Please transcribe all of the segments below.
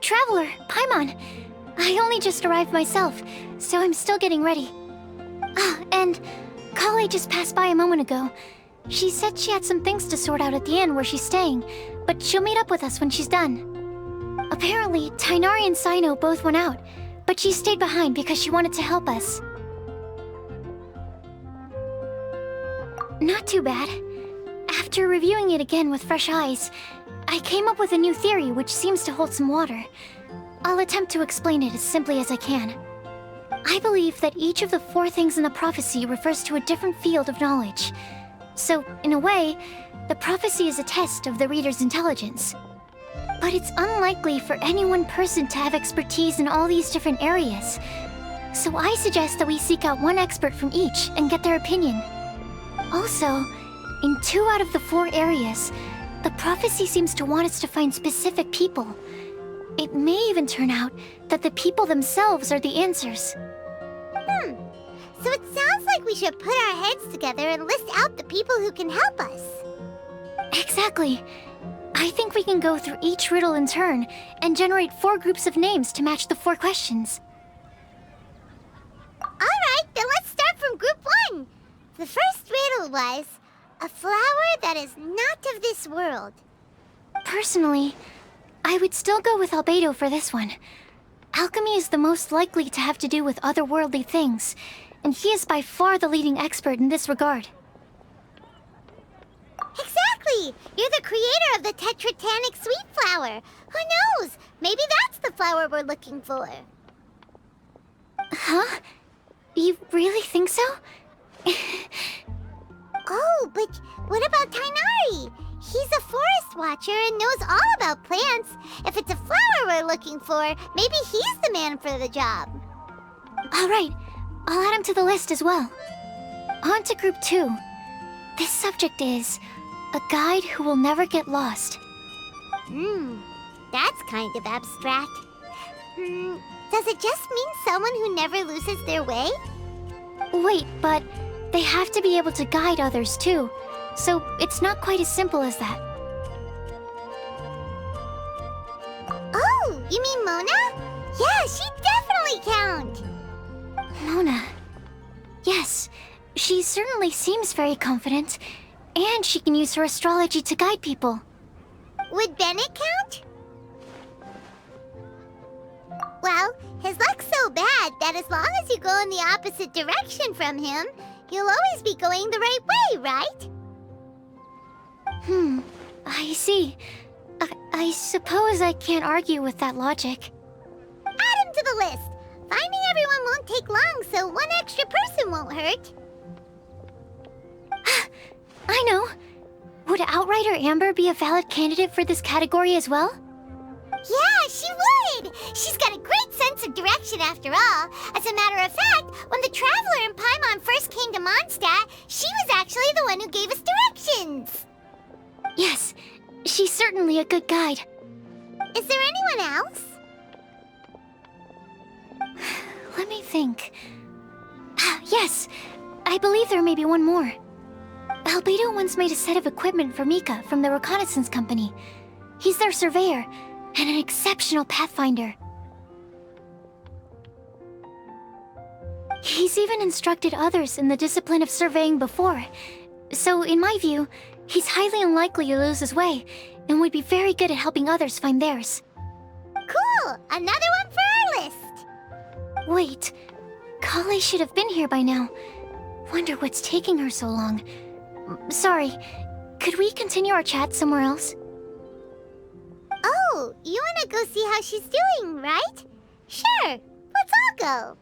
Traveler, Paimon. I only just arrived myself, so I'm still getting ready. Ah, and Kale just passed by a moment ago. She said she had some things to sort out at the inn where she's staying, but she'll meet up with us when she's done. Apparently, Tainari and Sino both went out, but she stayed behind because she wanted to help us. Not too bad. After reviewing it again with fresh eyes, I came up with a new theory which seems to hold some water. I'll attempt to explain it as simply as I can. I believe that each of the 4 things in the prophecy refers to a different field of knowledge. So, in a way, the prophecy is a test of the reader's intelligence. But it's unlikely for any one person to have expertise in all these different areas. So I suggest that we seek out one expert from each and get their opinion. Also, in 2 out of the 4 areas, the prophecy seems to want us to find specific people. It may even turn out that the people themselves are the answers. So it sounds like we should put our heads together and list out the people who can help us. Exactly. I think we can go through each riddle in turn and generate 4 groups of names to match the 4 questions. Alright, then let's start from group 1. The first riddle was, a flower that is not of this world. Personally, I would still go with Albedo for this one. Alchemy is the most likely to have to do with otherworldly things, and he is by far the leading expert in this regard. Exactly! You're the creator of the tetratanic sweet flower. Who knows? Maybe that's the flower we're looking for. Huh? You really think so? Oh, but what about Tainari? He's a forest watcher and knows all about plants. If it's a flower we're looking for, maybe he's the man for the job. Alright, I'll add him to the list as well. On to group 2. This subject is a guide who will never get lost. That's kind of abstract. Does it just mean someone who never loses their way? Wait, but they have to be able to guide others too, so it's not quite as simple as that. Oh, you mean Mona? Yeah, she definitely counts. Mona. Yes, she certainly seems very confident, and she can use her astrology to guide people. Would Bennett count? Well, his luck's so bad that as long as you go in the opposite direction from him, you'll always be going the right way, right? I see. I suppose I can't argue with that logic. Add him to the list. Finding everyone won't take long, so one extra person won't hurt. I know. Would Outrider Amber be a valid candidate for this category as well? Yeah, she would! She's got a great sense of direction after all. As a matter of fact, when the Traveler and Paimon first came to Mondstadt, she was actually the one who gave us directions. Yes, she's certainly a good guide. Is there anyone else? Let me think. Yes, I believe there may be one more. Albedo once made a set of equipment for Mika from the reconnaissance company. He's their surveyor, and an exceptional pathfinder. He's even instructed others in the discipline of surveying before. So, in my view, he's highly unlikely to lose his way, and would be very good at helping others find theirs. Cool! Another one for our list! Wait, Kale should have been here by now. Wonder what's taking her so long. Sorry, could we continue our chat somewhere else? Oh, you wanna go see how she's doing, right? Sure, let's all go.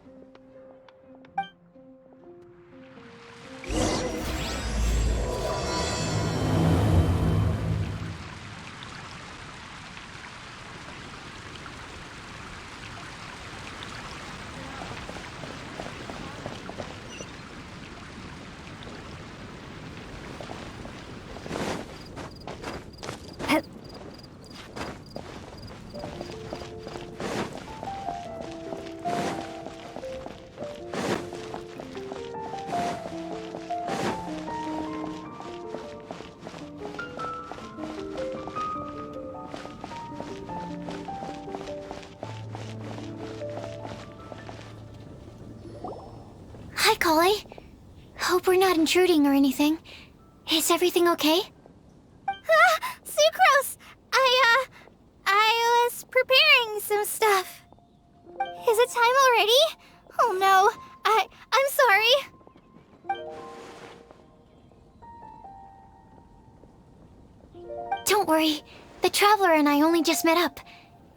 Hi, Collie. Hope we're not intruding or anything. Is everything okay? Sucrose! I was preparing some stuff. Is it time already? Oh no, I'm sorry. Don't worry. The Traveler and I only just met up.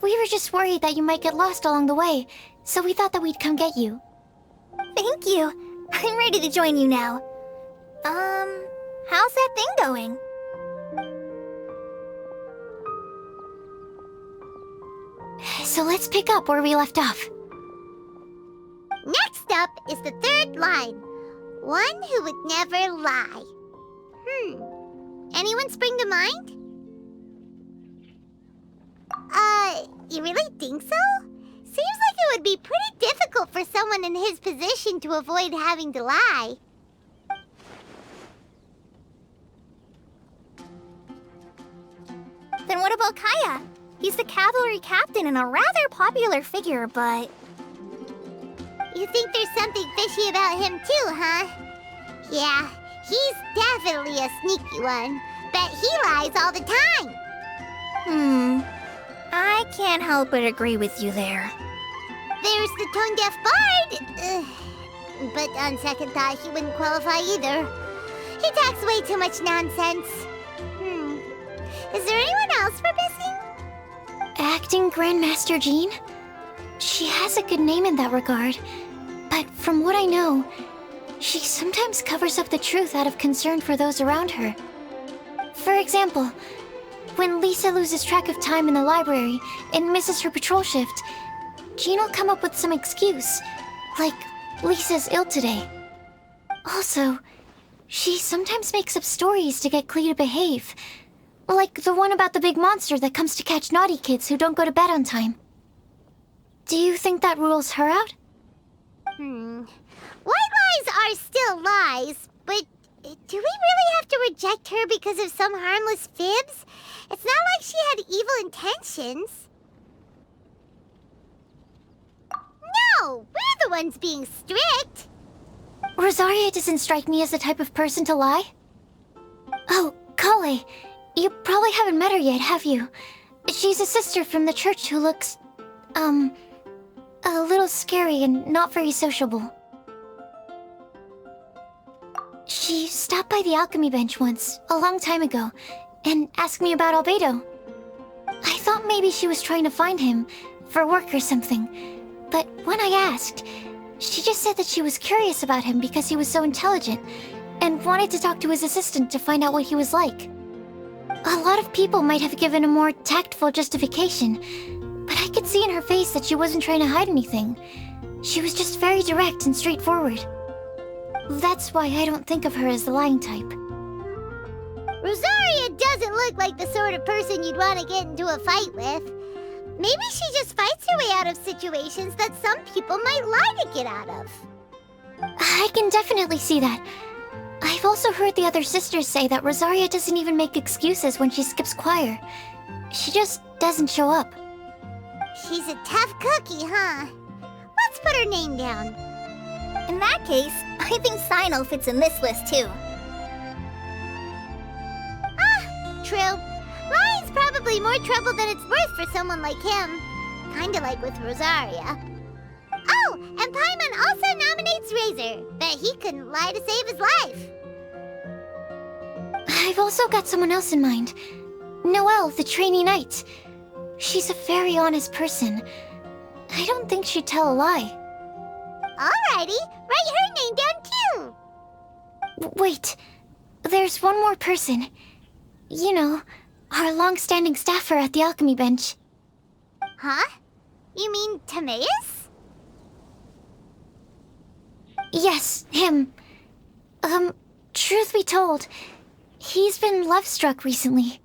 We were just worried that you might get lost along the way, so we thought that we'd come get you. Thank you. I'm ready to join you now. How's that thing going? So let's pick up where we left off. Next up is the third line. One who would never lie. Anyone spring to mind? You really think so? Seems like it would be pretty difficult for someone in his position to avoid having to lie. Then what about Kaya? He's the cavalry captain and a rather popular figure, but... You think there's something fishy about him too, huh? Yeah, he's definitely a sneaky one. Bet he lies all the time. I can't help but agree with you there. There's the tone-deaf bard. But on second thought, he wouldn't qualify either. He talks way too much nonsense. Is there anyone else we're missing? Acting Grandmaster Jean? She has a good name in that regard. But from what I know, she sometimes covers up the truth out of concern for those around her. For example, when Lisa loses track of time in the library and misses her patrol shift, Jean will come up with some excuse, like Lisa's ill today. Also, she sometimes makes up stories to get Klee to behave, like the one about the big monster that comes to catch naughty kids who don't go to bed on time. Do you think that rules her out? White lies are still lies, but do we really have to reject her because of some harmless fibs? It's not like she had evil intentions. No, we're the ones being strict. Rosaria doesn't strike me as the type of person to lie. Oh, Kale, you probably haven't met her yet, have you? She's a sister from the church who looks, a little scary and not very sociable. She stopped by the alchemy bench once, a long time ago, and asked me about Albedo. I thought maybe she was trying to find him, for work or something. But when I asked, she just said that she was curious about him because he was so intelligent, and wanted to talk to his assistant to find out what he was like. A lot of people might have given a more tactful justification, but I could see in her face that she wasn't trying to hide anything. She was just very direct and straightforward. That's why I don't think of her as the lying type. Rosaria doesn't look like the sort of person you'd want to get into a fight with. Maybe she just fights her way out of situations that some people might lie to get out of. I can definitely see that. I've also heard the other sisters say that Rosaria doesn't even make excuses when she skips choir. She just doesn't show up. She's a tough cookie, huh? Let's put her name down. In that case, I think Sino fits in this list too. True. Lying's probably more trouble than it's worth for someone like him. Kinda like with Rosaria. Oh, and Paimon also nominates Razor. Bet he couldn't lie to save his life. I've also got someone else in mind. Noelle, the trainee knight. She's a very honest person. I don't think she'd tell a lie. Alrighty, write her name down too. Wait, there's one more person. You know, our long-standing staffer at the alchemy bench. Huh? You mean Timaeus? Yes, him. Truth be told, he's been love-struck recently.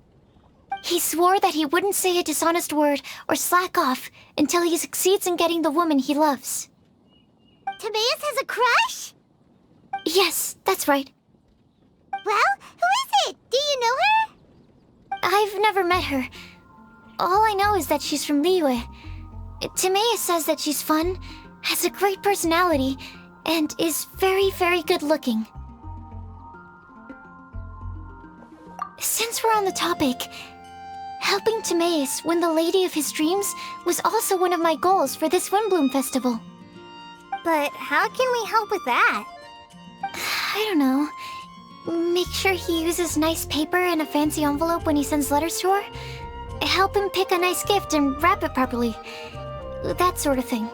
He swore that he wouldn't say a dishonest word or slack off until he succeeds in getting the woman he loves. Timaeus has a crush? Yes, that's right. Well, who is it? Do you know her? I've never met her. All I know is that she's from Liyue. Timaeus says that she's fun, has a great personality, and is very, very good looking. Since we're on the topic, helping Timaeus win the lady of his dreams was also one of my goals for this Windbloom Festival. But how can we help with that? I don't know. Make sure he uses nice paper and a fancy envelope when he sends letters to her. Help him pick a nice gift and wrap it properly. That sort of thing.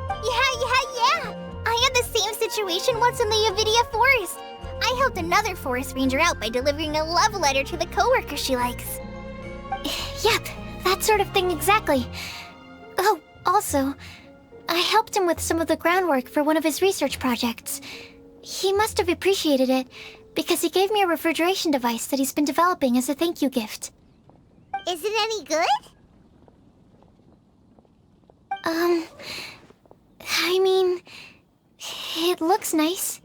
Yeah! I had the same situation once in the Avidia Forest. I helped another forest ranger out by delivering a love letter to the coworker she likes. Yep, that sort of thing exactly. Oh, also, I helped him with some of the groundwork for one of his research projects. He must have appreciated it, because he gave me a refrigeration device that he's been developing as a thank you gift. Is it any good? I mean, it looks nice.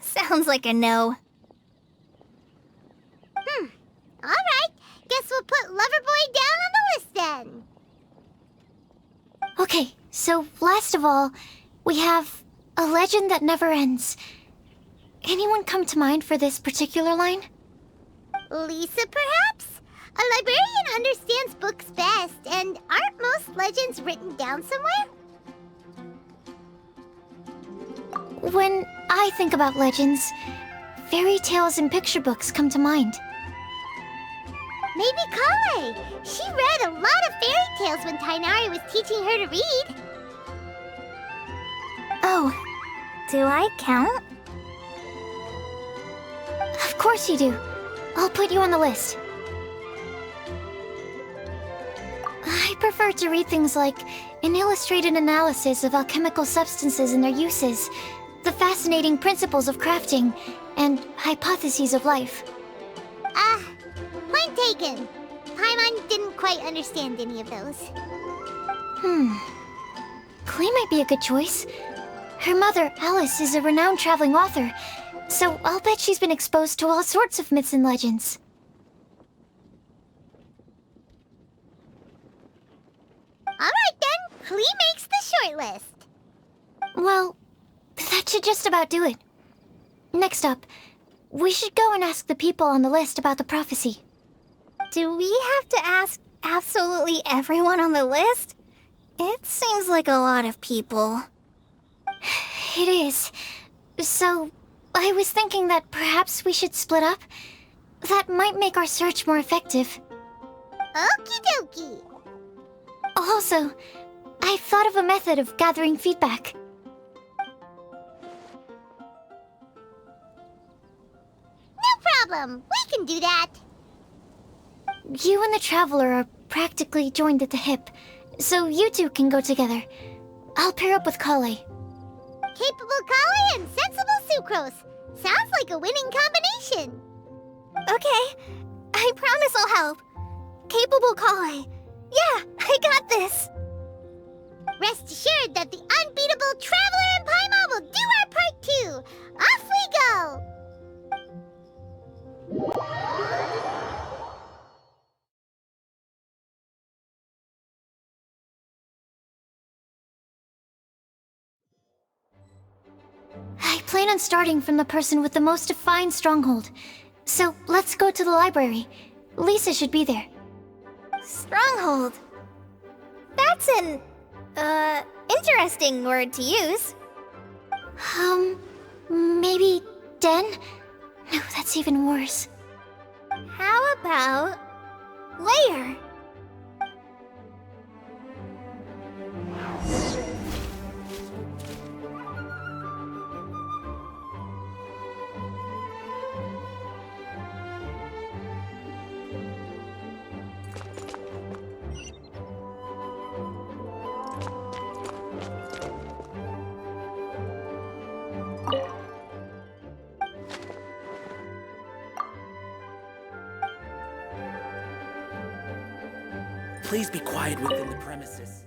Sounds like a no. Alright, guess we'll put Loverboy down on the list then. Okay, so last of all, we have a legend that never ends. Anyone come to mind for this particular line? Lisa, perhaps? A librarian understands books best, and aren't most legends written down somewhere? When I think about legends, fairy tales and picture books come to mind. Maybe Kale. She read a lot of fairy tales when Tainari was teaching her to read. Oh, Do I count? of course you do. I'll put you on the list. I prefer to read things like an illustrated analysis of alchemical substances and their uses, the fascinating principles of crafting, and hypotheses of life. Point taken. Paimon didn't quite understand any of those. Klee might be a good choice. Her mother, Alice, is a renowned traveling author, so I'll bet she's been exposed to all sorts of myths and legends. Alright then, Klee makes the short list. Well, that should just about do it. Next up, we should go and ask the people on the list about the prophecy. Do we have to ask absolutely everyone on the list? It seems like a lot of people. It is. So, I was thinking that perhaps we should split up. That might make our search more effective. Okie dokie. Also, I've thought of a method of gathering feedback. No problem. We can do that. You and the Traveler are practically joined at the hip, so you two can go together. I'll pair up with Kale. Capable Kale and sensible Sucrose. Sounds like a winning combination. Okay, I promise I'll help. Capable Kale. Yeah, I got this. Rest assured that the unbeatable Traveler and Paimon will do our part too. Off we go. I plan on starting from the person with the most defined stronghold. So let's go to the library. Lisa should be there. Stronghold. That's an, interesting word to use. Maybe den? No, that's even worse. How about layer? Please be quiet within the premises.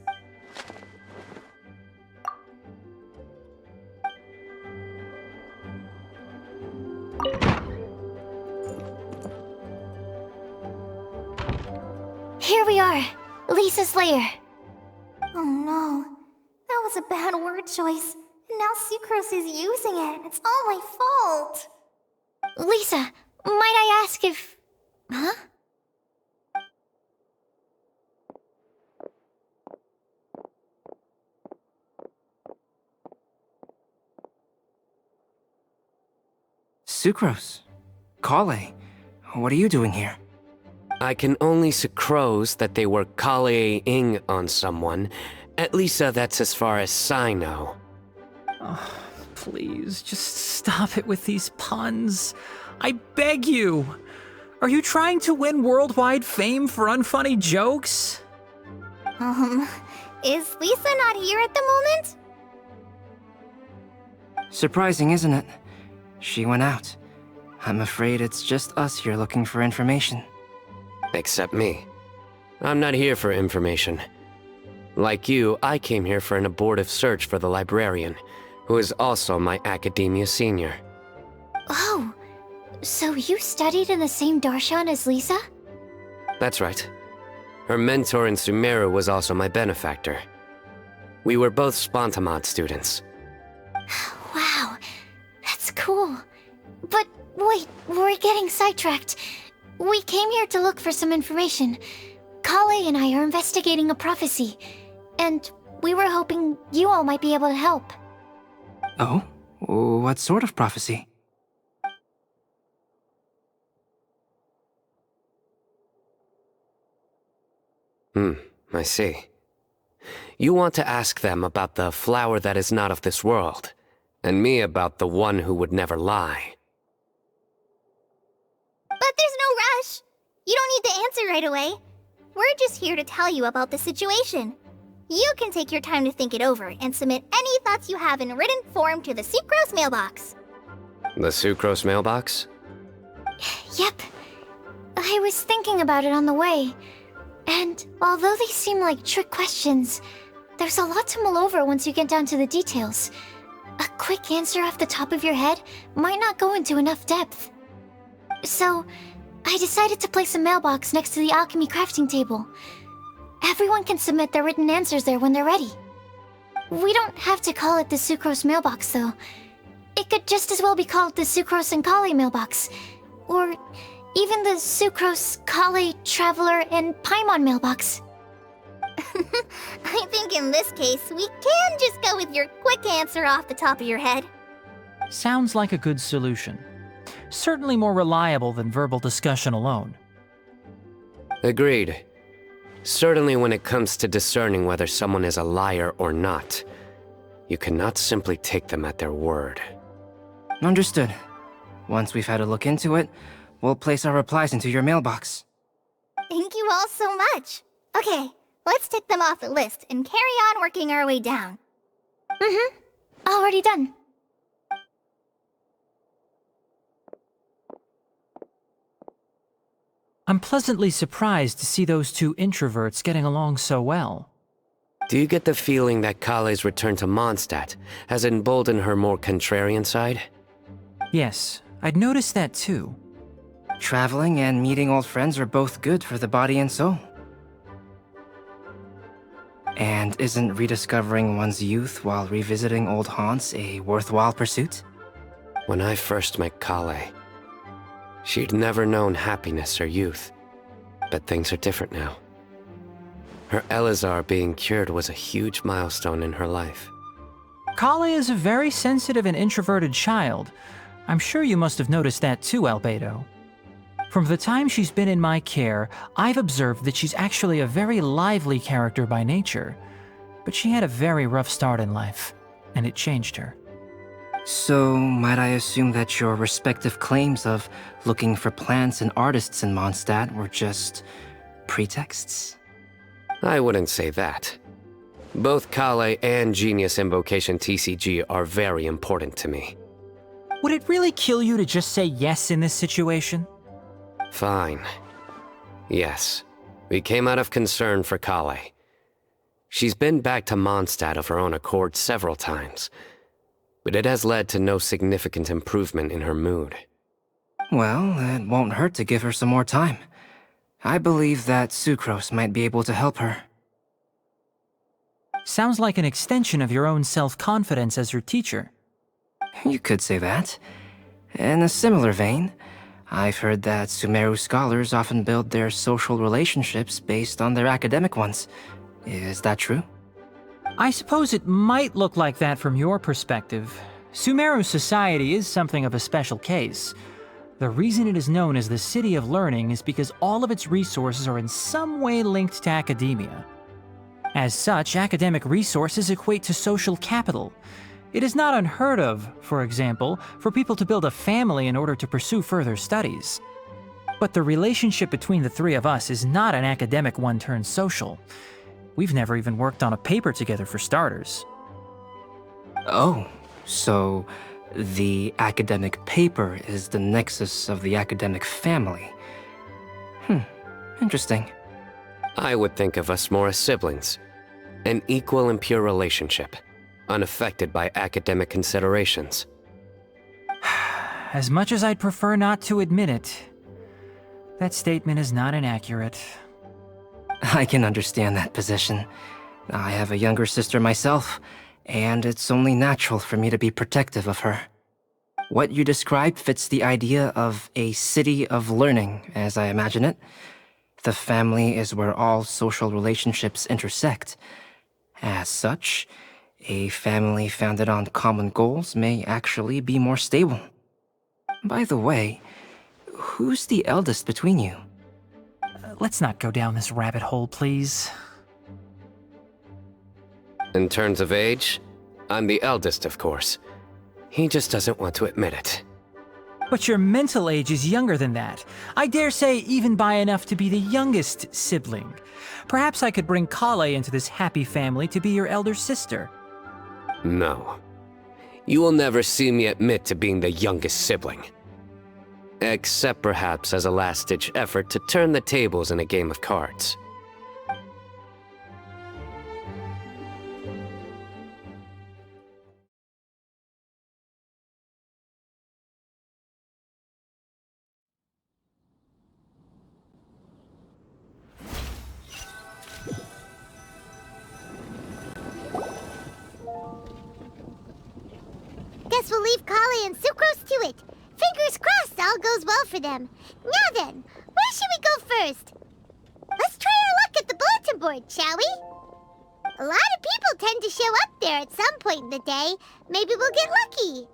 Here we are, Lisa's lair. Oh no, that was a bad word choice. Now Sucrose is using it. It's all my fault. Lisa, might I ask if... Huh? Sucrose. Kale. What are you doing here? I can only sucrose that they were Kale-ing on someone. At least that's as far as I know. Oh, please, just stop it with these puns. I beg you. Are you trying to win worldwide fame for unfunny jokes? Is Lisa not here at the moment? Surprising, isn't it? She went out. I'm afraid it's just us here looking for information. Except me. I'm not here for information. Like you, I came here for an abortive search for the librarian, who is also my academia senior. Oh, so you studied in the same darshan as Lisa? That's right. Her mentor in Sumeru was also my benefactor. We were both Spontamod students. Wow, that's cool. But wait, we're getting sidetracked. We came here to look for some information. Kale and I are investigating a prophecy, and we were hoping you all might be able to help. Oh? What sort of prophecy? I see. You want to ask them about the flower that is not of this world, and me about the one who would never lie. But there's no rush. You don't need to answer right away. We're just here to tell you about the situation. You can take your time to think it over and submit any thoughts you have in written form to the Sucrose mailbox. The Sucrose mailbox? Yep. I was thinking about it on the way. And although they seem like trick questions, there's a lot to mull over once you get down to the details. A quick answer off the top of your head might not go into enough depth. So, I decided to place a mailbox next to the alchemy crafting table. Everyone can submit their written answers there when they're ready. We don't have to call it the Sucrose mailbox, though. It could just as well be called the Sucrose and Kale mailbox. Or even the Sucrose, Kale, Traveler, and Paimon mailbox. I think in this case, we can just go with your quick answer off the top of your head. Sounds like a good solution. Certainly more reliable than verbal discussion alone. Agreed. Certainly when it comes to discerning whether someone is a liar or not, you cannot simply take them at their word. Understood. Once we've had a look into it, we'll place our replies into your mailbox. Thank you all so much. Okay, let's tick them off the list and carry on working our way down. Already done. I'm pleasantly surprised to see those two introverts getting along so well. Do you get the feeling that Kale's return to Mondstadt has emboldened her more contrarian side? Yes, I'd noticed that too. Traveling and meeting old friends are both good for the body and soul. And isn't rediscovering one's youth while revisiting old haunts a worthwhile pursuit? When I first met Kale, she'd never known happiness or youth. But things are different now. Her Elazar being cured was a huge milestone in her life. Kale is a very sensitive and introverted child. I'm sure you must have noticed that too, Albedo. From the time she's been in my care, I've observed that she's actually a very lively character by nature. But she had a very rough start in life, and it changed her. So, might I assume that your respective claims of looking for plants and artists in Mondstadt were just pretexts? I wouldn't say that. Both Kale and Genius Invocation TCG are very important to me. Would it really kill you to just say yes in this situation? Fine. Yes, we came out of concern for Kale. She's been back to Mondstadt of her own accord several times, but it has led to no significant improvement in her mood. Well, it won't hurt to give her some more time. I believe that Sucrose might be able to help her. Sounds like an extension of your own self-confidence as her teacher. You could say that. In a similar vein, I've heard that Sumeru scholars often build their social relationships based on their academic ones. Is that true? I suppose it might look like that from your perspective. Sumeru society is something of a special case. The reason it is known as the City of Learning is because all of its resources are in some way linked to academia. As such, academic resources equate to social capital. It is not unheard of, for example, for people to build a family in order to pursue further studies. But the relationship between the three of us is not an academic one turned social. We've never even worked on a paper together for starters. Oh, so the academic paper is the nexus of the academic family. Interesting. I would think of us more as siblings. An equal and pure relationship, unaffected by academic considerations. As much as I'd prefer not to admit it, that statement is not inaccurate. I can understand that position. I have a younger sister myself, and it's only natural for me to be protective of her. What you described fits the idea of a city of learning, as I imagine it. The family is where all social relationships intersect. As such, a family founded on common goals may actually be more stable. By the way, who's the eldest between you? Let's not go down this rabbit hole, please. In terms of age, I'm the eldest, of course. He just doesn't want to admit it. But your mental age is younger than that. I dare say even by enough to be the youngest sibling. Perhaps I could bring Kale into this happy family to be your elder sister. No. You will never see me admit to being the youngest sibling. Except perhaps as a last-ditch effort to turn the tables in a game of cards. Guess we'll leave Kale and Sucrose to it. Fingers crossed all goes well for them. Now then, where should we go first? Let's try our luck at the bulletin board, shall we? A lot of people tend to show up there at some point in the day. Maybe we'll get lucky.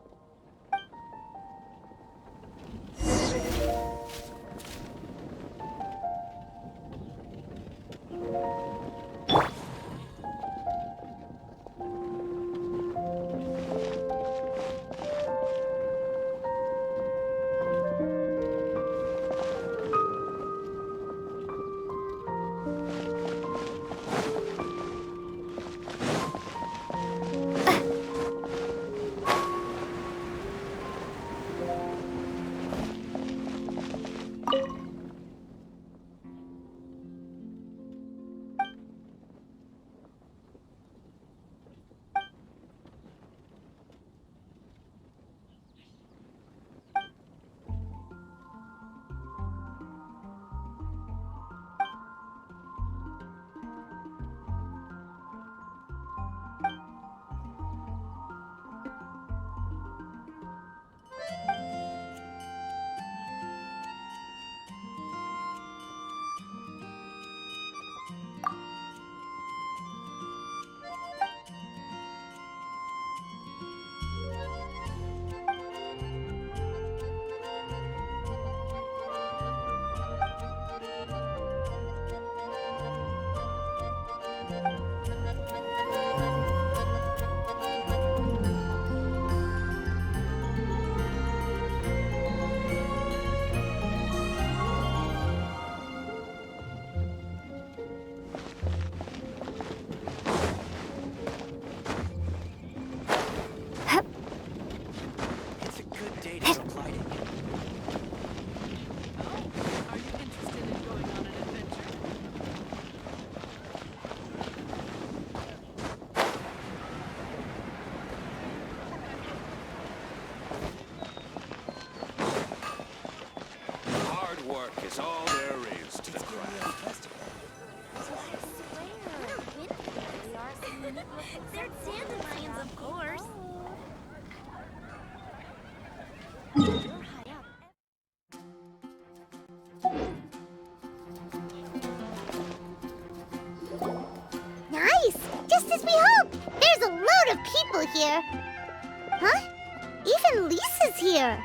They're dandelions, of course. Nice! Just as we hoped! There's a load of people here! Huh? Even Lisa's here!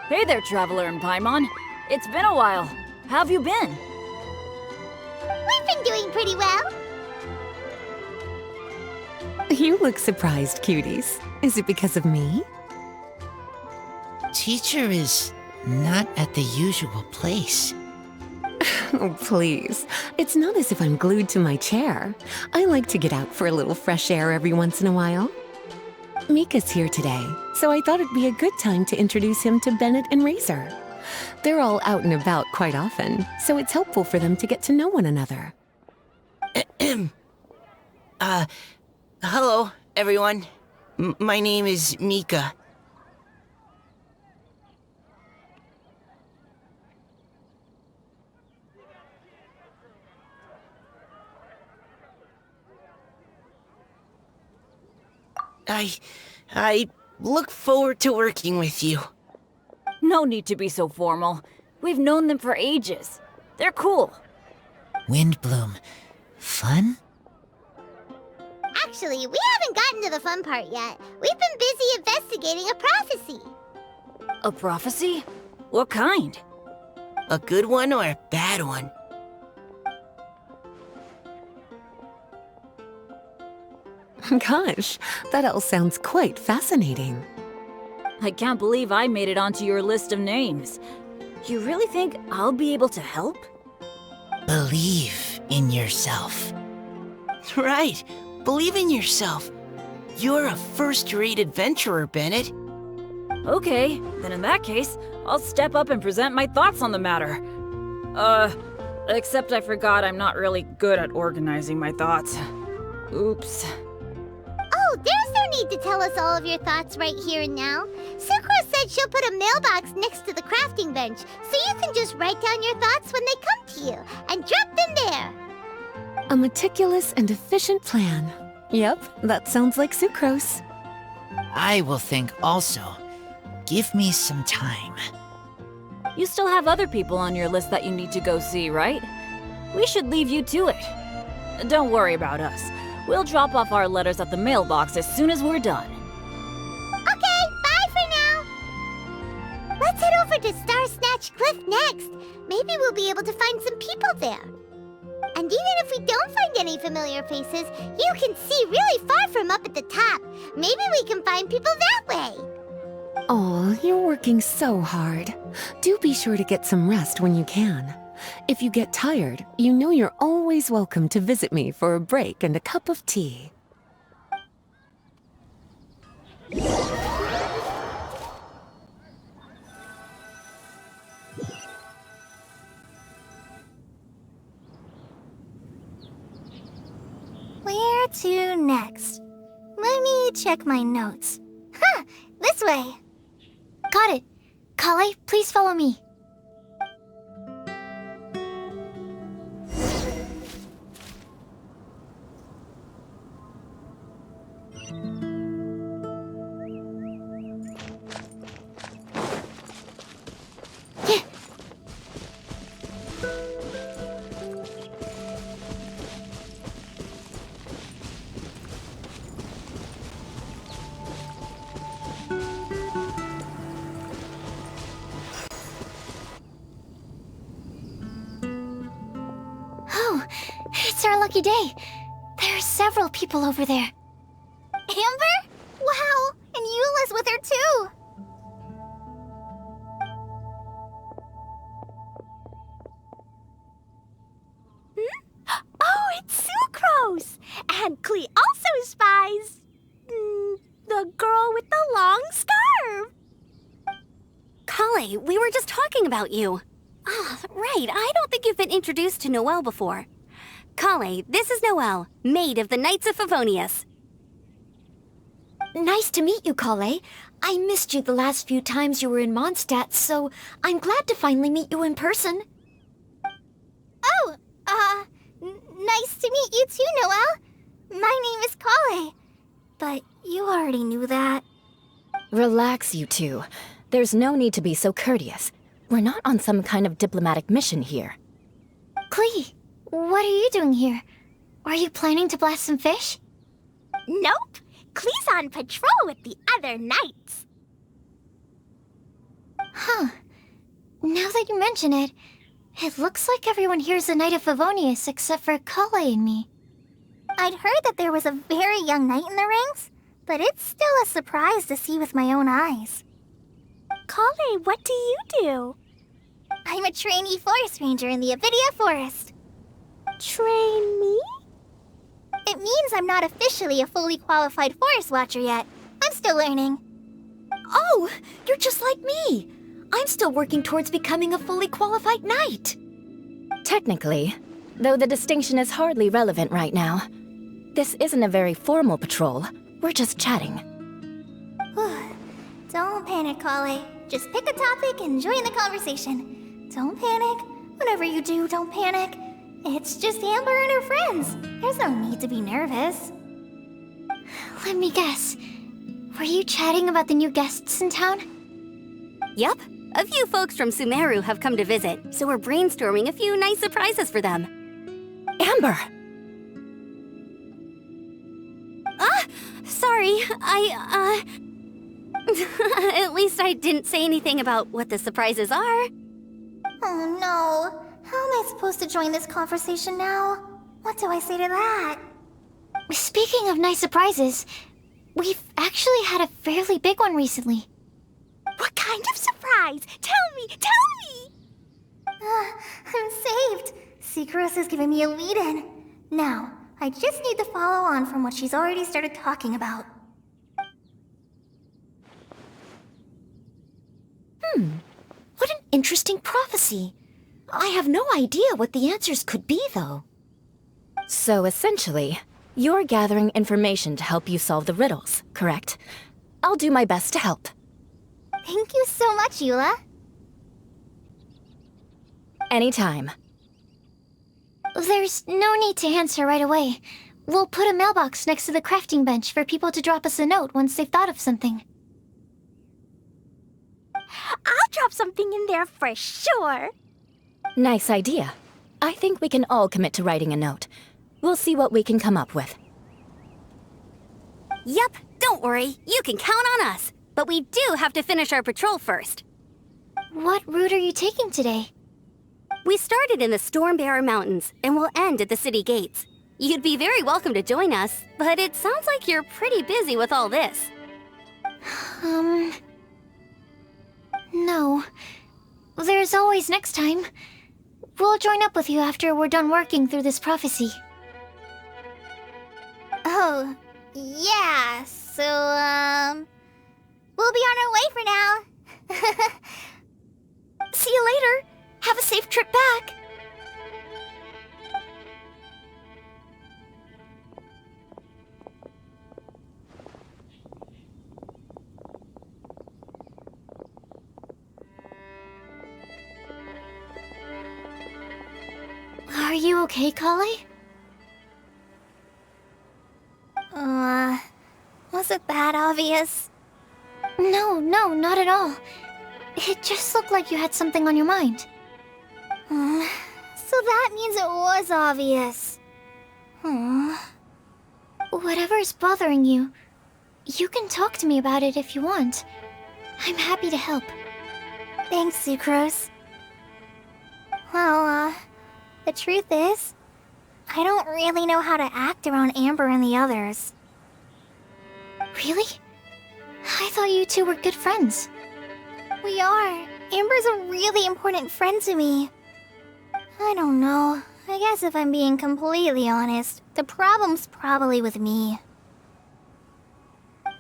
Hey there, Traveler in Paimon. It's been a while. How have you been? We've been doing pretty well! You look surprised, cuties. Is it because of me? Teacher is not at the usual place. Oh, please. It's not as if I'm glued to my chair. I like to get out for a little fresh air every once in a while. Mika's here today, so I thought it'd be a good time to introduce him to Bennett and Razor. They're all out and about quite often, so it's helpful for them to get to know one another. Hello, everyone. My name is Mika. I look forward to working with you. No need to be so formal. We've known them for ages. They're cool. Windbloom. Fun? Actually, we haven't gotten to the fun part yet. We've been busy investigating a prophecy. A prophecy? What kind? A good one or a bad one? Gosh, that all sounds quite fascinating. I can't believe I made it onto your list of names. You really think I'll be able to help? Believe in yourself. Right. Believe in yourself. You're a first-rate adventurer, Bennett. Okay, then in that case, I'll step up and present my thoughts on the matter. Except I forgot I'm not really good at organizing my thoughts. Oops. Oh, there's no need to tell us all of your thoughts right here and now. Sucrose said she'll put a mailbox next to the crafting bench, so you can just write down your thoughts when they come to you, and drop them there. A meticulous and efficient plan. Yep, that sounds like Sucrose. I will think also. Give me some time. You still have other people on your list that you need to go see, right? We should leave you to it. Don't worry about us. We'll drop off our letters at the mailbox as soon as we're done. Okay, bye for now. Let's head over to Star Snatch Cliff next. Maybe we'll be able to find some people there. And even if we don't find any familiar faces, you can see really far from up at the top. Maybe we can find people that way. Aw, you're working so hard. Do be sure to get some rest when you can. If you get tired, you know you're always welcome to visit me for a break and a cup of tea. Where to next? Let me check my notes. Huh, this way. Got it. Kale, please follow me. Oh, it's our lucky day. There are several people over there. Amber? Wow, and Eula's with her too. Oh, it's Sucrose! And Klee also spies the girl with the long scarf. Kale, we were just talking about you. Ah, right. I don't think you've been introduced to Noelle before. Kale, this is Noelle, maid of the Knights of Favonius. Nice to meet you, Kale. I missed you the last few times you were in Mondstadt, so I'm glad to finally meet you in person. Oh, nice to meet you too, Noelle. My name is Kale. But you already knew that. Relax, you two. There's no need to be so courteous. We're not on some kind of diplomatic mission here. Klee, what are you doing here? Are you planning to blast some fish? Nope. Klee's on patrol with the other knights. Huh. Now that you mention it, it looks like everyone here's a Knight of Favonius except for Kale and me. I'd heard that there was a very young knight in the ranks, but it's still a surprise to see with my own eyes. Kale, what do you do? I'm a trainee forest ranger in the Avidia Forest. Trainee? It means I'm not officially a fully qualified forest watcher yet. I'm still learning. Oh, you're just like me. I'm still working towards becoming a fully qualified knight. Technically, though the distinction is hardly relevant right now. This isn't a very formal patrol. We're just chatting. Don't panic, Kale. Just pick a topic and join the conversation. Don't panic. Whatever you do, don't panic. It's just Amber and her friends. There's no need to be nervous. Let me guess. Were you chatting about the new guests in town? Yup. A few folks from Sumeru have come to visit, so we're brainstorming a few nice surprises for them. Amber! Sorry, At least I didn't say anything about what the surprises are. Oh no. How am I supposed to join this conversation now? What do I say to that? Speaking of nice surprises, we've actually had a fairly big one recently. What kind of surprise? Tell me! I'm saved. Sucrose is giving me a lead-in. Now, I just need to follow on from what she's already started talking about. What an interesting prophecy. I have no idea what the answers could be, though. So essentially, you're gathering information to help you solve the riddles, correct? I'll do my best to help. Thank you so much, Eula. Anytime. There's no need to answer right away. We'll put a mailbox next to the crafting bench for people to drop us a note once they've thought of something. I'll drop something in there for sure. Nice idea. I think we can all commit to writing a note. We'll see what we can come up with. Yup, don't worry. You can count on us. But we do have to finish our patrol first. What route are you taking today? We started in the Stormbearer Mountains and will end at the city gates. You'd be very welcome to join us, but it sounds like you're pretty busy with all this. No. There's always next time. We'll join up with you after we're done working through this prophecy. Oh, yeah, so, we'll be on our way for now. See you later. Have a safe trip back. Are you okay, Kale? Was it that obvious? No, not at all. It just looked like you had something on your mind. So that means it was obvious. Whatever's bothering you, you can talk to me about it if you want. I'm happy to help. Thanks, Sucrose. Well, the truth is, I don't really know how to act around Amber and the others. Really? I thought you two were good friends. We are. Amber's a really important friend to me. I don't know. I guess if I'm being completely honest, the problem's probably with me.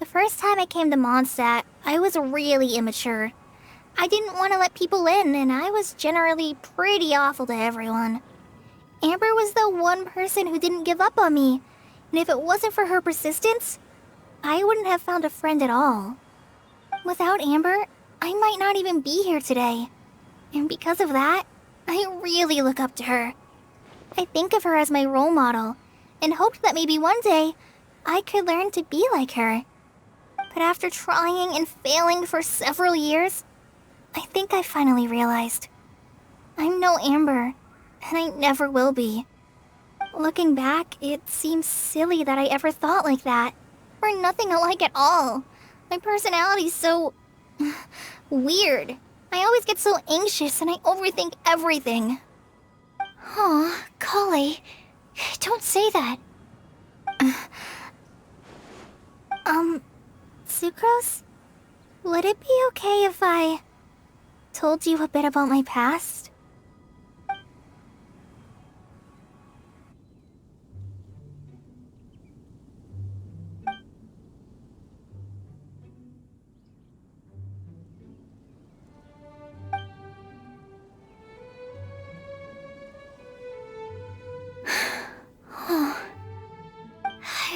The first time I came to Mondstadt, I was really immature. I didn't want to let people in, and I was generally pretty awful to everyone. Amber was the one person who didn't give up on me, and if it wasn't for her persistence, I wouldn't have found a friend at all. Without Amber, I might not even be here today. And because of that, I really look up to her. I think of her as my role model, and hoped that maybe one day I could learn to be like her. But after trying and failing for several years, I think I finally realized I'm no Amber, and I never will be. Looking back, it seems silly that I ever thought like that. We're nothing alike at all. My personality's so weird. I always get so anxious and I overthink everything. Aw, Kale, don't say that. Sucrose? Would it be okay if I told you a bit about my past?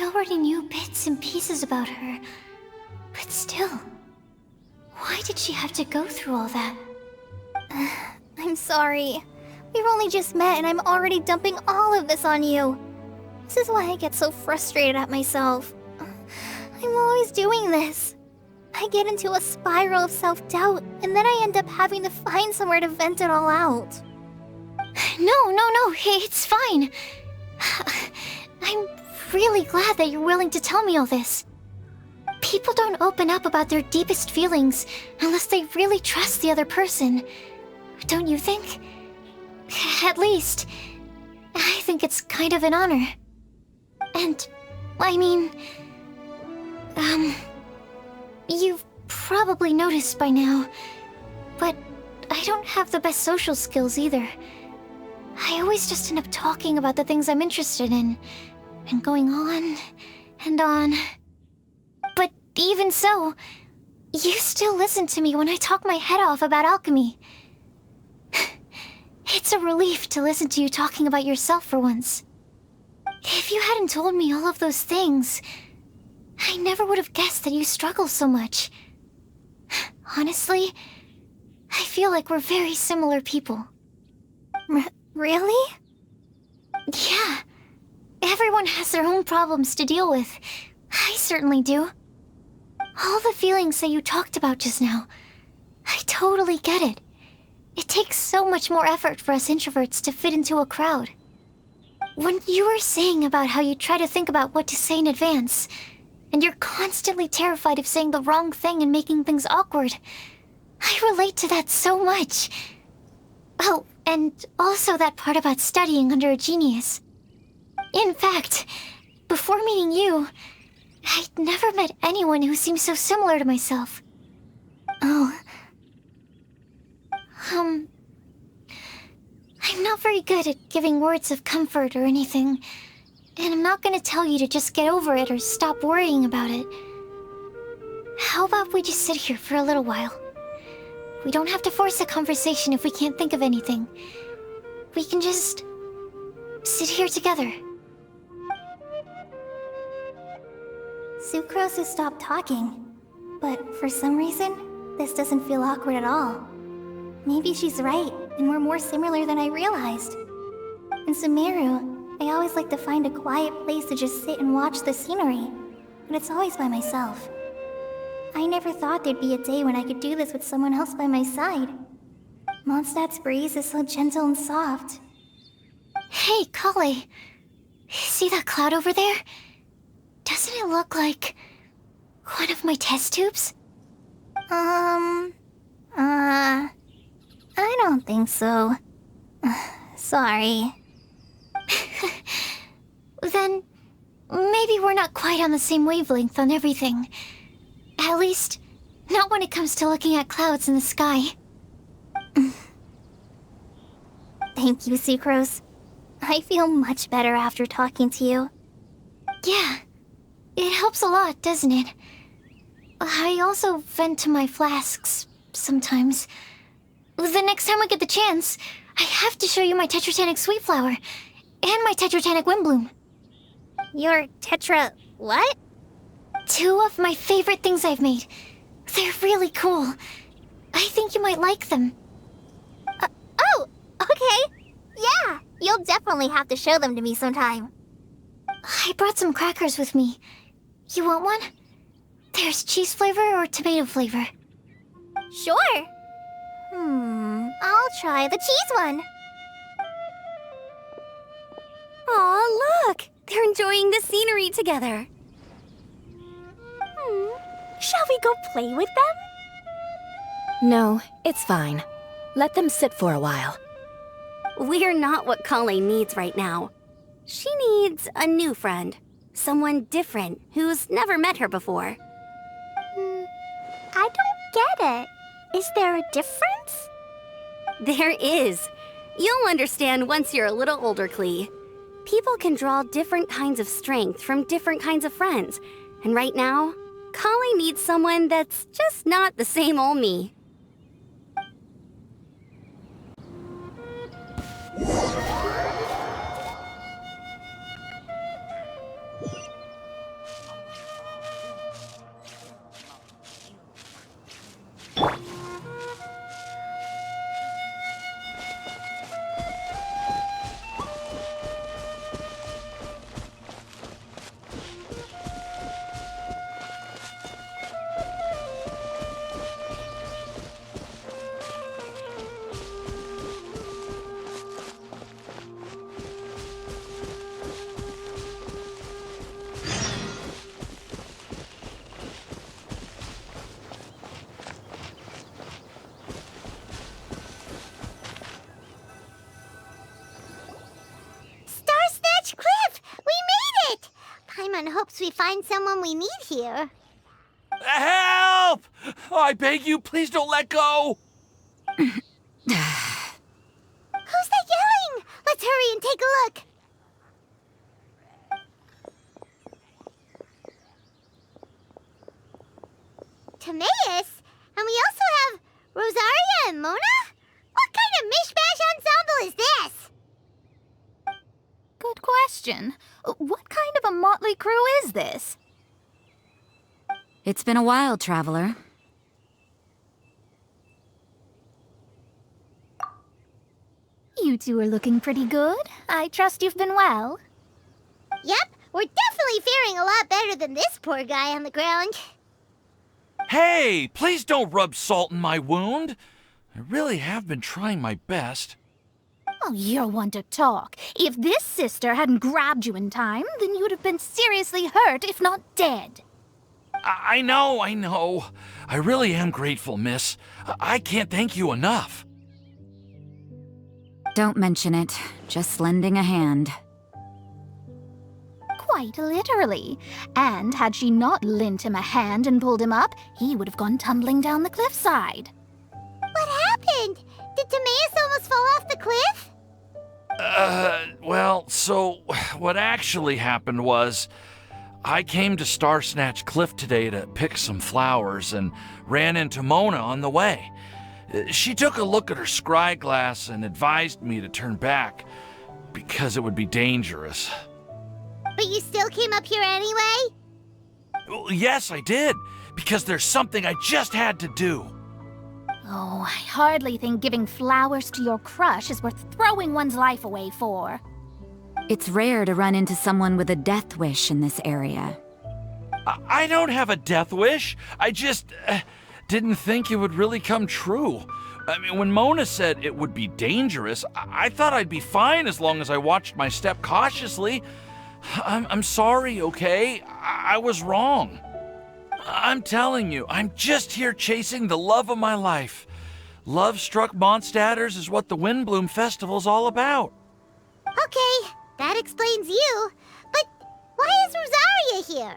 I already knew bits and pieces about her, but still, why did she have to go through all that? I'm sorry. We've only just met and I'm already dumping all of this on you. This is why I get so frustrated at myself. I'm always doing this. I get into a spiral of self-doubt, and then I end up having to find somewhere to vent it all out. No, it's fine. I'm really glad that you're willing to tell me all this. People don't open up about their deepest feelings unless they really trust the other person. Don't you think? At least, I think it's kind of an honor. And, I mean... You've probably noticed by now, but I don't have the best social skills either. I always just end up talking about the things I'm interested in, and going on and on. But even so, you still listen to me when I talk my head off about alchemy. It's a relief to listen to you talking about yourself for once. If you hadn't told me all of those things, I never would have guessed that you struggle so much. Honestly, I feel like we're very similar people. Really? Yeah. Everyone has their own problems to deal with. I certainly do. All the feelings that you talked about just now, I totally get it. It takes so much more effort for us introverts to fit into a crowd. When you were saying about how you try to think about what to say in advance, and you're constantly terrified of saying the wrong thing and making things awkward, I relate to that so much. Oh, and also that part about studying under a genius. In fact, before meeting you, I'd never met anyone who seemed so similar to myself. Oh. I'm not very good at giving words of comfort or anything, and I'm not gonna tell you to just get over it or stop worrying about it. How about we just sit here for a little while? We don't have to force a conversation if we can't think of anything. We can just sit here together. Sucrose has stopped talking, but for some reason, this doesn't feel awkward at all. Maybe she's right, and we're more similar than I realized. In Sumeru, I always like to find a quiet place to just sit and watch the scenery, but it's always by myself. I never thought there'd be a day when I could do this with someone else by my side. Mondstadt's breeze is so gentle and soft. Hey, Kale. See that cloud over there? Doesn't it look like one of my test tubes? I don't think so. Sorry. Then, maybe we're not quite on the same wavelength on everything. At least, not when it comes to looking at clouds in the sky. Thank you, Sucrose. I feel much better after talking to you. Yeah, it helps a lot, doesn't it? I also vent to my flasks sometimes. The next time we get the chance, I have to show you my Tetratanic Sweet Flower and my Tetratanic Windbloom. Your tetra... what? 2 of my favorite things I've made. They're really cool. I think you might like them. Oh, okay. Yeah, you'll definitely have to show them to me sometime. I brought some crackers with me. You want one? There's cheese flavor or tomato flavor. Sure. I'll try the cheese one. Aw, look! They're enjoying the scenery together. Shall we go play with them? No, it's fine. Let them sit for a while. We're not what Kale needs right now. She needs a new friend. Someone different, who's never met her before. I don't get it. Is there a difference? There is. You'll understand once you're a little older, Klee. People can draw different kinds of strength from different kinds of friends. And right now, Kale needs someone that's just not the same old me. Paimon hopes we find someone we need here. Help! Oh, I beg you, please don't let go! Who's that yelling? Let's hurry and take a look. Timaeus? And we also have Rosaria and Mona? What kind of mishmash ensemble is this? Good question. What kind of a motley crew is this? It's been a while, Traveler. You two are looking pretty good. I trust you've been well. Yep, we're definitely faring a lot better than this poor guy on the ground. Hey, please don't rub salt in my wound. I really have been trying my best. Oh, you're one to talk. If this sister hadn't grabbed you in time, then you'd have been seriously hurt, if not dead. I know. I really am grateful, miss. I can't thank you enough. Don't mention it. Just lending a hand. Quite literally. And had she not lent him a hand and pulled him up, he would have gone tumbling down the cliffside. What happened? Did Timaeus almost fall off the cliff? Well, so what actually happened was I came to Star Snatch Cliff today to pick some flowers and ran into Mona on the way. She took a look at her scry glass and advised me to turn back because it would be dangerous. But you still came up here anyway? Well, yes, I did, because there's something I just had to do. Oh, I hardly think giving flowers to your crush is worth throwing one's life away for. It's rare to run into someone with a death wish in this area. I don't have a death wish. I just didn't think it would really come true. I mean, when Mona said it would be dangerous, I thought I'd be fine as long as I watched my step cautiously. I'm sorry, okay? I was wrong. I'm telling you, I'm just here chasing the love of my life. Love-struck Mondstadters is what the Windbloom Festival's all about. Okay, that explains you. But why is Rosaria here?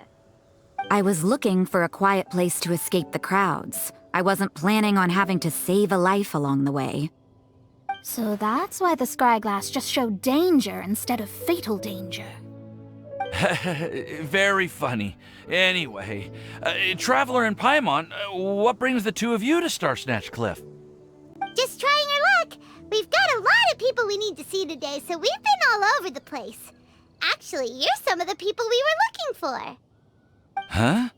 I was looking for a quiet place to escape the crowds. I wasn't planning on having to save a life along the way. So that's why the scryglass just showed danger instead of fatal danger. Very funny. Anyway, Traveler and Paimon, what brings the two of you to Star Snatch Cliff? Just trying our luck. We've got a lot of people we need to see today, so we've been all over the place. Actually, you're some of the people we were looking for. Huh?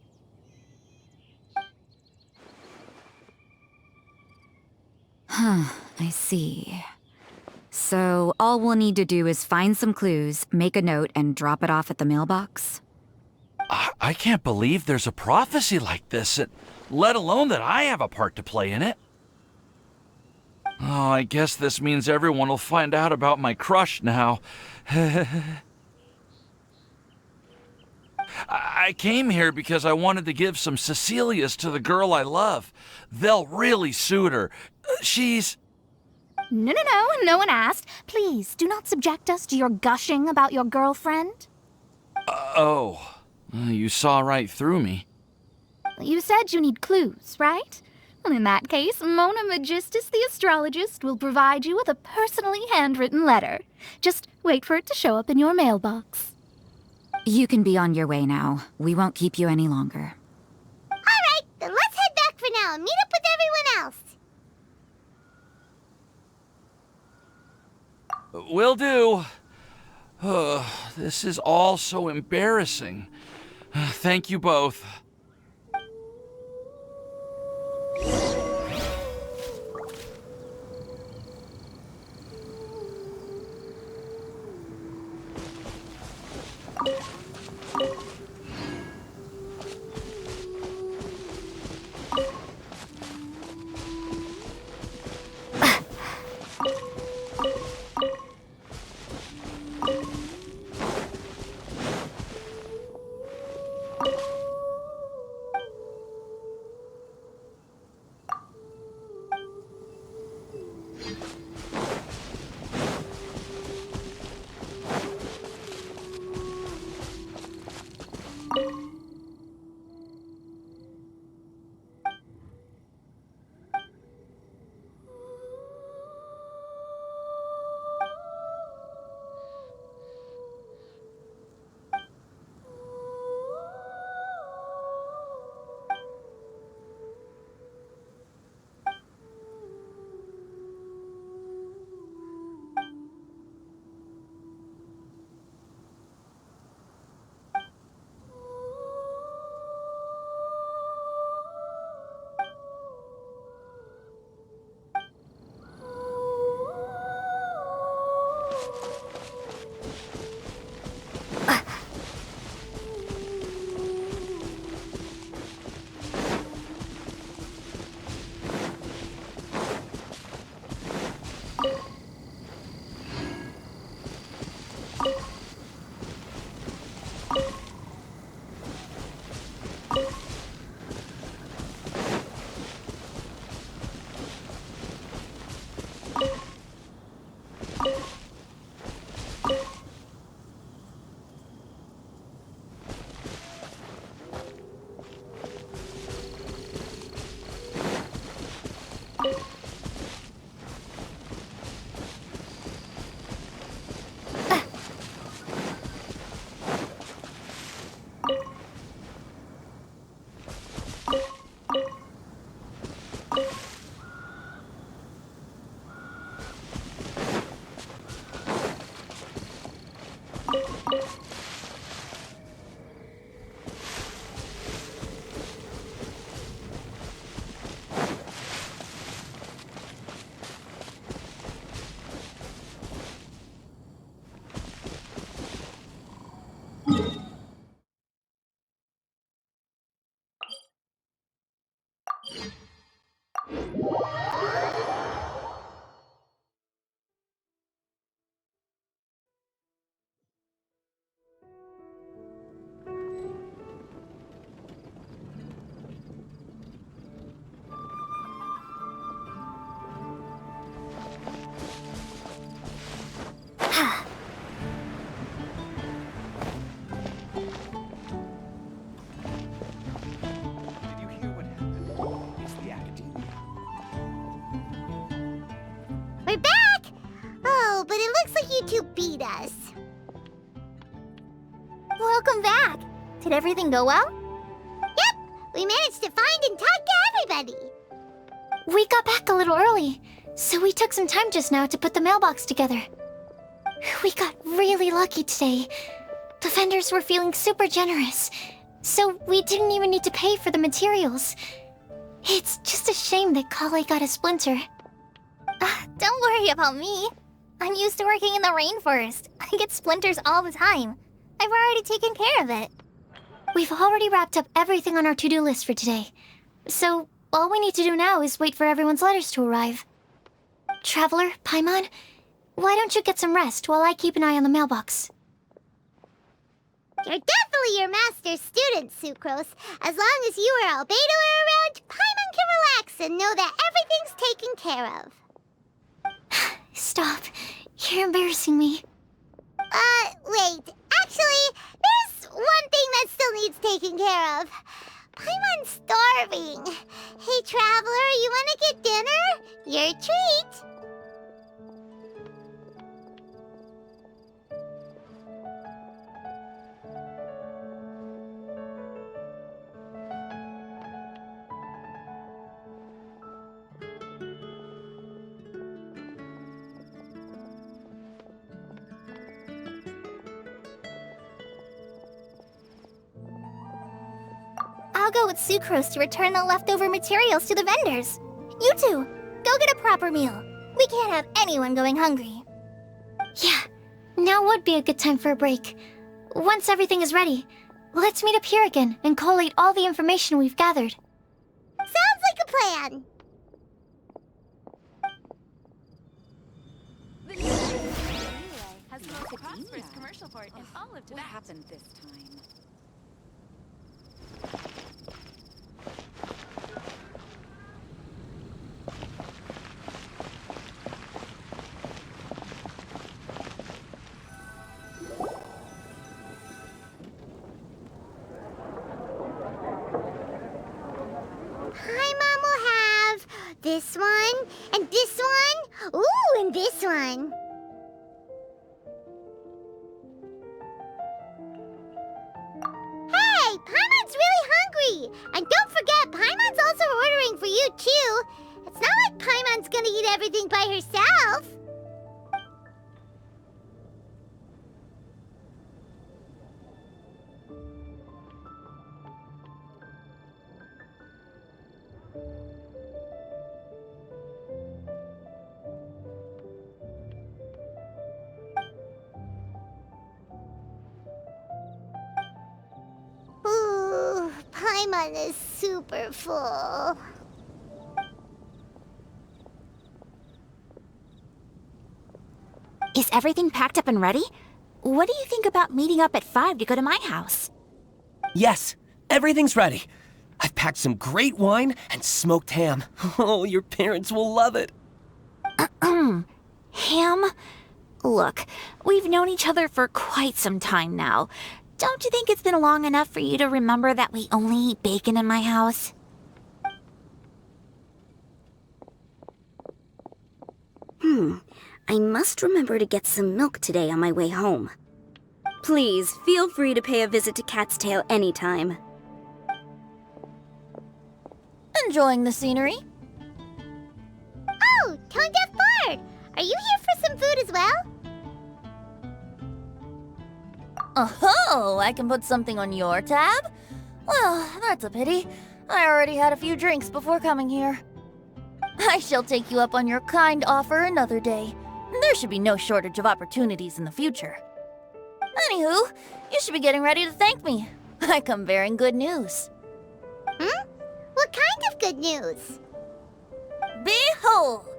I see. So all we'll need to do is find some clues, make a note, and drop it off at the mailbox? I can't believe there's a prophecy like this, let alone that I have a part to play in it. Oh, I guess this means everyone will find out about my crush now. I came here because I wanted to give some Cecilias to the girl I love. They'll really suit her. She's... No, no one asked. Please, do not subject us to your gushing about your girlfriend. You saw right through me. You said you need clues, right? Well, in that case, Mona Magistus the astrologist will provide you with a personally handwritten letter. Just wait for it to show up in your mailbox. You can be on your way now. We won't keep you any longer. All right, then let's head back for now and meet up with everyone else. Will do. This is all so embarrassing. Thank you both. We're back! Oh, but it looks like you two beat us. Welcome back. Did everything go well? Yep, we managed to find and talk to everybody. We got back a little early, so we took some time just now to put the mailbox together. We got really lucky today. The vendors were feeling super generous, so we didn't even need to pay for the materials. It's just a shame that Kale got a splinter. Don't worry about me. I'm used to working in the rainforest. I get splinters all the time. I've already taken care of it. We've already wrapped up everything on our to-do list for today. So, all we need to do now is wait for everyone's letters to arrive. Traveler, Paimon, why don't you get some rest while I keep an eye on the mailbox? You're definitely your master's student, Sucrose. As long as you or Albedo are around, Paimon can relax and know that everything's taken care of. Stop. You're embarrassing me. Wait. Actually, there's one thing that still needs taking care of. Paimon's starving. Hey, Traveler, you wanna get dinner? Your treat. I'll go with Sucrose to return the leftover materials to the vendors. You two, go get a proper meal. We can't have anyone going hungry. Yeah, now would be a good time for a break. Once everything is ready, let's meet up here again and collate all the information we've gathered. Sounds like a plan. The new has the most prosperous commercial port in all of Tibet. What happened this time? Paimon will have this one, and this one, ooh, and this one. Hey, Paimon's really hungry! And don't forget, Paimon's also ordering for you, too. It's not like Paimon's gonna eat everything by herself. Ooh, Paimon is super full. Is everything packed up and ready? What do you think about meeting up at 5 to go to my house? Yes, everything's ready. I've packed some great wine and smoked ham. Oh, your parents will love it. Ham? Look, we've known each other for quite some time now. Don't you think it's been long enough for you to remember that we only eat bacon in my house? I must remember to get some milk today on my way home. Please, feel free to pay a visit to Cat's Tail anytime. Enjoying the scenery? Oh, Tone Deaf Bard! Are you here for some food as well? Oh, I can put something on your tab? Well, that's a pity. I already had a few drinks before coming here. I shall take you up on your kind offer another day. There should be no shortage of opportunities in the future. Anywho, you should be getting ready to thank me. I come bearing good news. What kind of good news? Behold!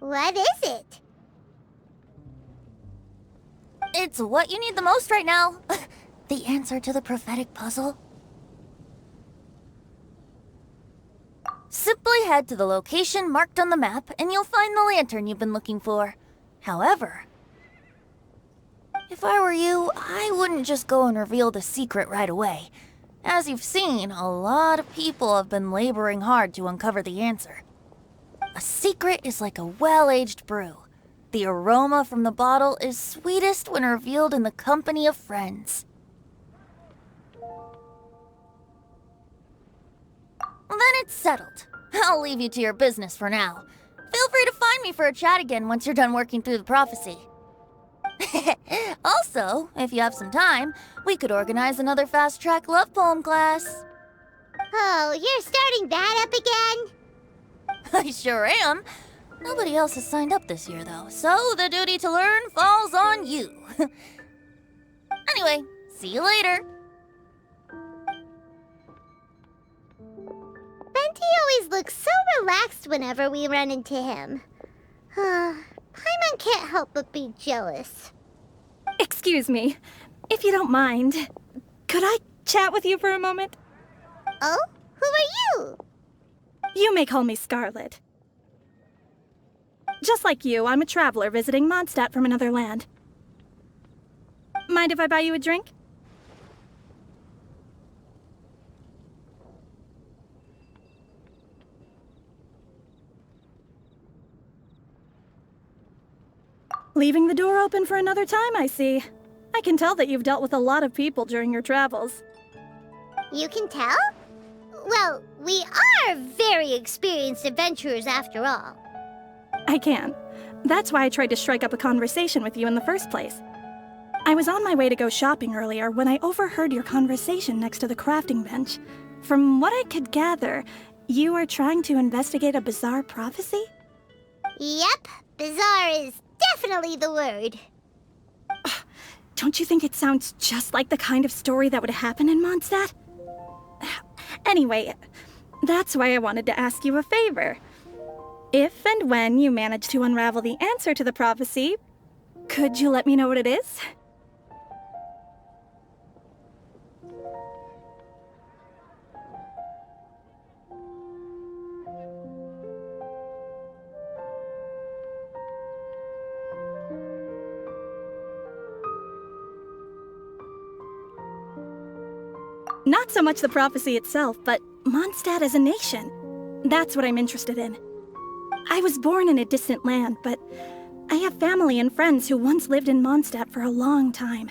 What is it? It's what you need the most right now. The answer to the prophetic puzzle. Simply head to the location marked on the map and you'll find the lantern you've been looking for. However, if I were you, I wouldn't just go and reveal the secret right away. As you've seen, a lot of people have been laboring hard to uncover the answer. A secret is like a well-aged brew. The aroma from the bottle is sweetest when revealed in the company of friends. Then it's settled. I'll leave you to your business for now. Feel free to find me for a chat again once you're done working through the prophecy. Also, if you have some time, we could organize another fast-track love poem class. Oh, you're starting that up again? I sure am. Nobody else has signed up this year, though, so the duty to learn falls on you. Anyway, see you later. Venti always looks so relaxed whenever we run into him. Paimon can't help but be jealous. Excuse me, if you don't mind, could I chat with you for a moment? Oh? Who are you? You may call me Scarlet. Just like you, I'm a traveler visiting Mondstadt from another land. Mind if I buy you a drink? Leaving the door open for another time, I see. I can tell that you've dealt with a lot of people during your travels. You can tell? Well, we are very experienced adventurers after all. I can. That's why I tried to strike up a conversation with you in the first place. I was on my way to go shopping earlier when I overheard your conversation next to the crafting bench. From what I could gather, you are trying to investigate a bizarre prophecy? Yep, bizarre is definitely the word. Don't you think it sounds just like the kind of story that would happen in Mondstadt? Anyway, that's why I wanted to ask you a favor. If and when you manage to unravel the answer to the prophecy, could you let me know what it is? Not so much the prophecy itself, but Mondstadt as a nation. That's what I'm interested in. I was born in a distant land, but I have family and friends who once lived in Mondstadt for a long time.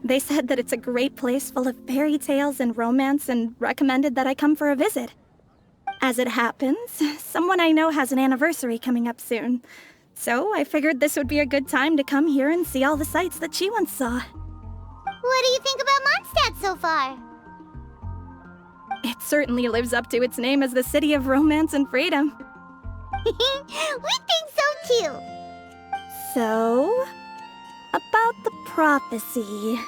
They said that it's a great place full of fairy tales and romance and recommended that I come for a visit. As it happens, someone I know has an anniversary coming up soon, so I figured this would be a good time to come here and see all the sights that she once saw. What do you think about Mondstadt so far? It certainly lives up to its name as the city of romance and freedom. We think so too. So, about the prophecy.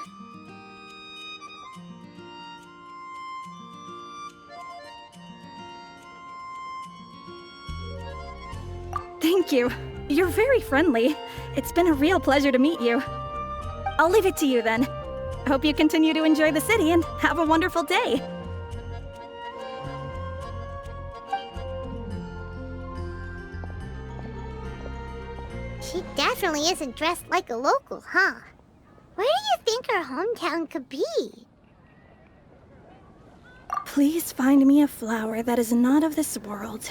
Thank you. You're very friendly. It's been a real pleasure to meet you. I'll leave it to you then. I hope you continue to enjoy the city and have a wonderful day. She definitely isn't dressed like a local, huh? Where do you think her hometown could be? Please find me a flower that is not of this world,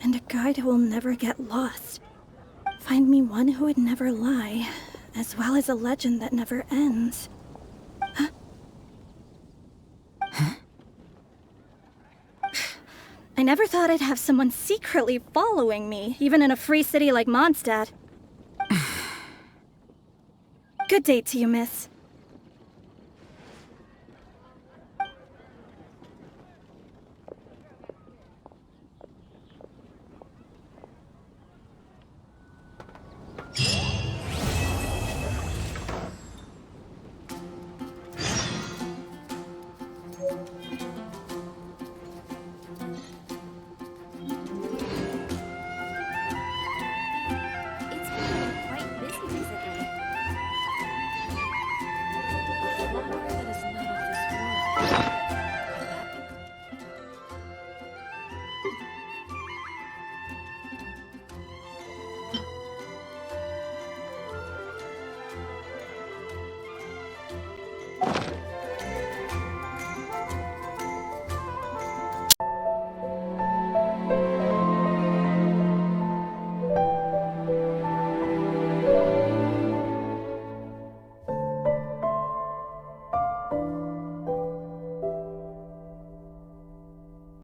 and a guide who will never get lost. Find me one who would never lie, as well as a legend that never ends. Huh? I never thought I'd have someone secretly following me, even in a free city like Mondstadt. Good day to you, miss.